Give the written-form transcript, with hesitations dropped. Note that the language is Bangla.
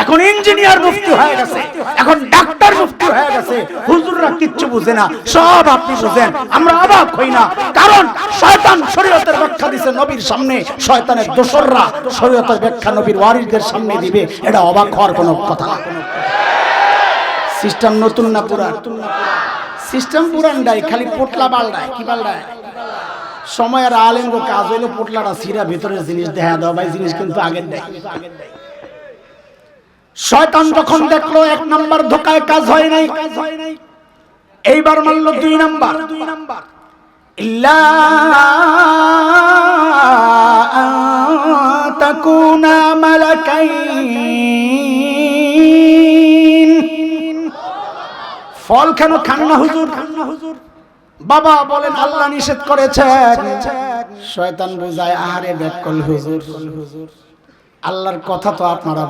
এখন ইঞ্জিনিয়ার মুফতি হয়ে গেছে, এখন ডাক্তার মুফতি হয়ে গেছে। হুজুররা কিচ্ছু বুঝে না, সব আপনি বুঝেন। আমরা অবাক হই না, কারণ শয়তান শরীয়তের ব্যাখ্যা দিছে নবীর সামনে, শয়তানের দোসররা শরীয়তের ব্যাখ্যা নবীর ওয়ারিসদের সামনে দিবে। এটা অবাক হওয়ার কোনো কথা না। সিস্টেম নতুন না পুরান? সিস্টেম পুরানটাই, খালি পোটলা পাল্টায়। কি পাল্টায়? সময় আর আলেঙ্গ কাজ হইলো পোটলাটা ছিঁড়া ভিতরের জিনিস দেখা দাও, ভাই জিনিস কিন্তু আগের দেয়। শয়তান যখন দেখলো 1 নাম্বার ধোকায় কাজ হয় নাই, এইবার মানলো 2 নাম্বার। ইল্লা তাকুনা মালাকাইন। ফল কেন খান না হুজুর? বাবা বলেন আল্লাহ নিষেধ করেছেন। শয়তান বোঝায় আহারে ব্যাকল হুজুর, আল্লাহর কথা তো আপনারা